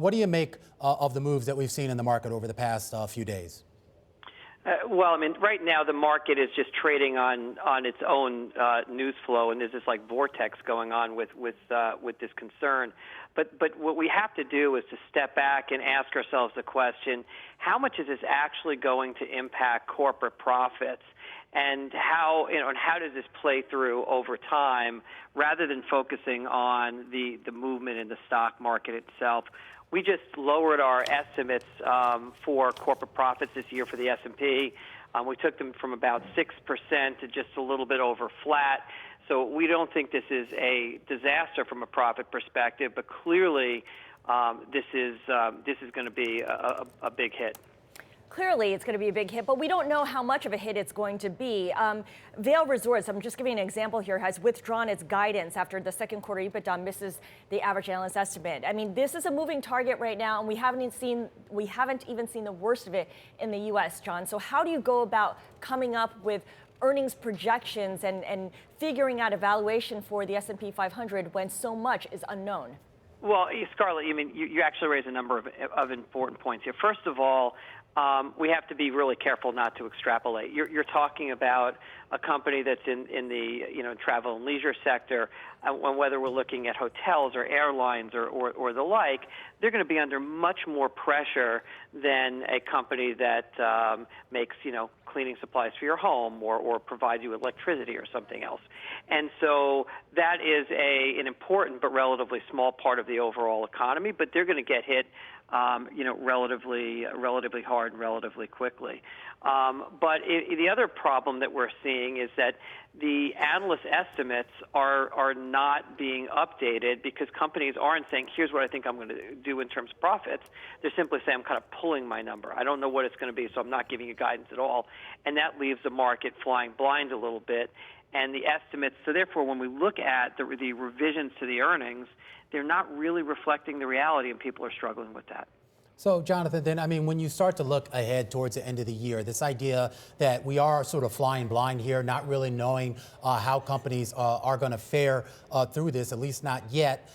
What do you make of the moves that we've seen in the market over the past few days? Well, I mean, right now the market is just trading on its own news flow, and there's this like vortex going on with this concern. But what we have to do is to step back and ask ourselves the question: how much is this actually going to impact corporate profits, and how does this play through over time, rather than focusing on the movement in the stock market itself? We just lowered our estimates for corporate profits this year for the S&P. We took them from about 6% to just a little bit over flat. So we don't think this is a disaster from a profit perspective, but clearly this is going to be a big hit. Clearly, it's going to be a big hit, but we don't know how much of a hit it's going to be. Vail Resorts, I'm just giving an example here, has withdrawn its guidance after the second quarter EBITDA misses the average analyst estimate. I mean, this is a moving target right now, and we haven't even seen the worst of it in the U.S., John. So how do you go about coming up with earnings projections and figuring out a valuation for the S&P 500 when so much is unknown? Well, Scarlett, you actually raise a number of important points here. First of all, we have to be really careful not to extrapolate. You're talking about a company that's in the travel and leisure sector, and whether we're looking at hotels or airlines or the like, they're going to be under much more pressure than a company that makes cleaning supplies for your home or provides you with electricity or something else. And so that is an important but relatively small part of the overall economy, but they're going to get hit relatively hard and relatively quickly. But the other problem that we're seeing is that the analyst estimates are not being updated because companies aren't saying, here's what I think I'm going to do in terms of profits. They're simply saying, I'm kind of pulling my number. I don't know what it's going to be, so I'm not giving you guidance at all. And that leaves the market flying blind a little bit. And the estimates, so therefore, when we look at the revisions to the earnings, they're not really reflecting the reality, and people are struggling with that. So, Jonathan, then, when you start to look ahead towards the end of the year, this idea that we are sort of flying blind here, not really knowing how companies are going to fare through this, at least not yet,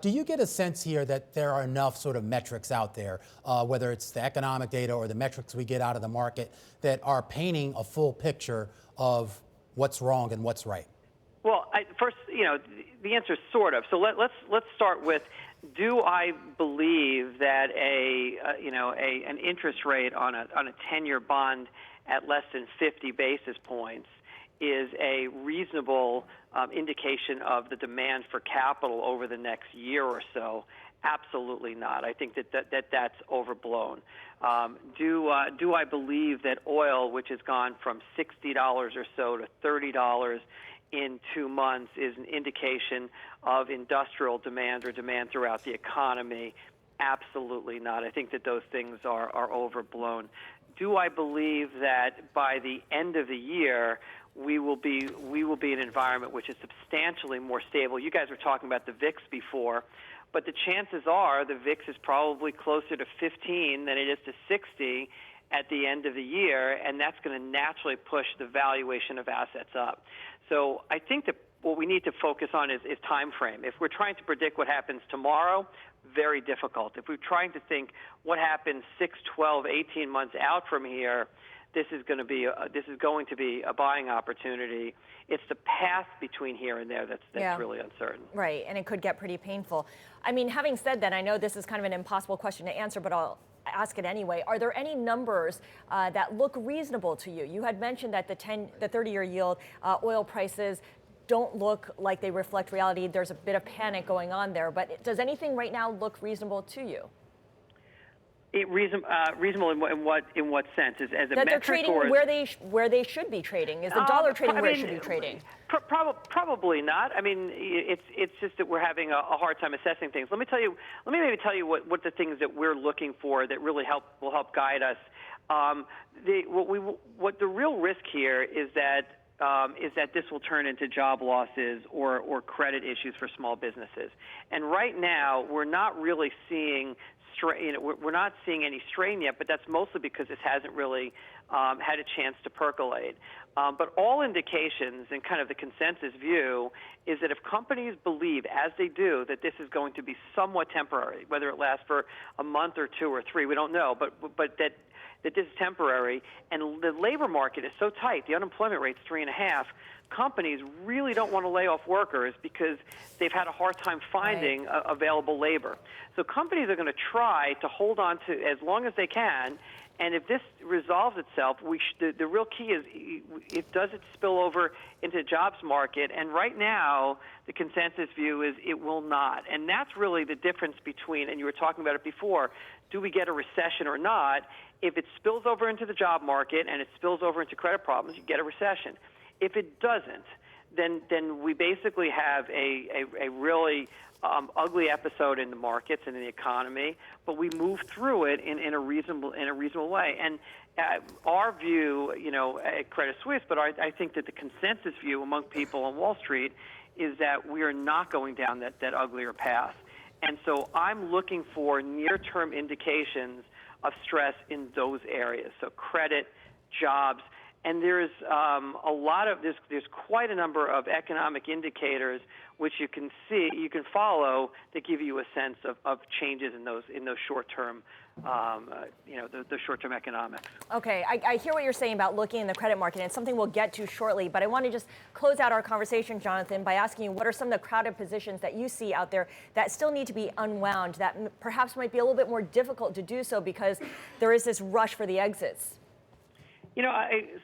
do you get a sense here that there are enough sort of metrics out there, whether it's the economic data or the metrics we get out of the market, that are painting a full picture of what's wrong and what's right? Well, first, the answer is sort of. So let's start with: do I believe that an interest rate on a 10-year bond at less than 50 basis points is a reasonable indication of the demand for capital over the next year or so? Absolutely not. I think that's overblown. Do I believe that oil, which has gone from $60 or so to $30 in 2 months, is an indication of industrial demand or demand throughout the economy? Absolutely not. I think that those things are overblown. Do I believe that by the end of the year we will be in an environment which is substantially more stable? You guys were talking about the VIX before, but the chances are the VIX is probably closer to 15 than it is to 60 at the end of the year, and that's going to naturally push the valuation of assets up. So I think that what we need to focus on is time frame. If we're trying to predict what happens tomorrow, very difficult. If we're trying to think what happens 6, 12, 18 months out from here, this is going to be a buying opportunity. It's the path between here and there that's really uncertain. Right, and it could get pretty painful. I mean, having said that, I know this is kind of an impossible question to answer, but I'll ask it anyway. Are there any numbers that look reasonable to you? You had mentioned that the 30-year yield, oil prices don't look like they reflect reality. There's a bit of panic going on there, but does anything right now look reasonable to you? Reasonable in what sense? As a that metric, they're trading or where they should be trading? Is the dollar trading where it should be trading? Probably not. I mean, it's just that we're having a hard time assessing things. Let me maybe tell you what the things that we're looking for that really will help guide us. What the real risk here is that this will turn into job losses or credit issues for small businesses. And right now, we're not really seeing strain. We're not seeing any strain yet, but that's mostly because this hasn't really had a chance to percolate. But all indications and kind of the consensus view is that if companies believe, as they do, that this is going to be somewhat temporary, whether it lasts for a month or 2 or 3, we don't know, but that this is temporary, and the labor market is so tight, the unemployment rate's 3.5%. Companies really don't want to lay off workers because they've had a hard time finding available labor. So companies are going to try to hold on to as long as they can. And if this resolves itself, the real key is, does it spill over into the jobs market? And right now, the consensus view is it will not. And that's really the difference between, and you were talking about it before, do we get a recession or not? If it spills over into the job market and it spills over into credit problems, you get a recession. If it doesn't, then we basically have a really ugly episode in the markets and in the economy, but we move through it in a reasonable way. And our view, at Credit Suisse, but I think that the consensus view among people on Wall Street is that we are not going down that uglier path. And so I'm looking for near-term indications of stress in those areas. So credit, jobs. And there's there's quite a number of economic indicators which you can follow that give you a sense of changes in those short-term, the short-term economics. Okay, I hear what you're saying about looking in the credit market, and it's something we'll get to shortly. But I want to just close out our conversation, Jonathan, by asking you what are some of the crowded positions that you see out there that still need to be unwound, that perhaps might be a little bit more difficult to do so because there is this rush for the exits.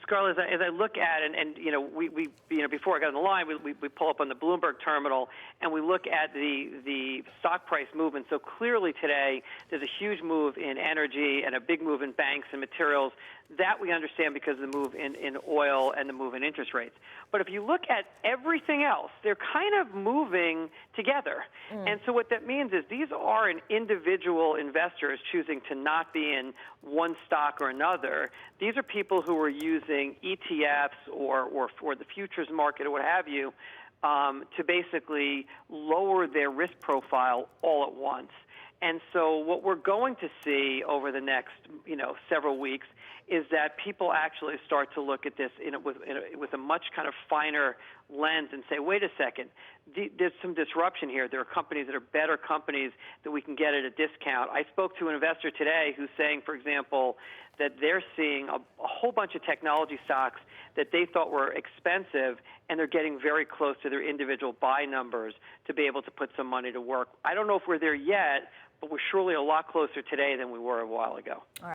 Scarlett, as I look at it, and we before I got on the line, we pull up on the Bloomberg terminal and we look at the stock price movement. So clearly today there's a huge move in energy and a big move in banks and materials. That we understand because of the move in oil and the move in interest rates. But if you look at everything else, they're kind of moving together. And so what that means is these aren't individual investors choosing to not be in one stock or another. These are people who are using ETFs or for the futures market or what have you to basically lower their risk profile all at once. And so what we're going to see over the next, several weeks is that people actually start to look at this with a much kind of finer lens and say, wait a second, there's some disruption here. There are companies that are better companies that we can get at a discount. I spoke to an investor today who's saying, for example, that they're seeing a whole bunch of technology stocks that they thought were expensive, and they're getting very close to their individual buy numbers to be able to put some money to work. I don't know if we're there yet, but we're surely a lot closer today than we were a while ago. All right.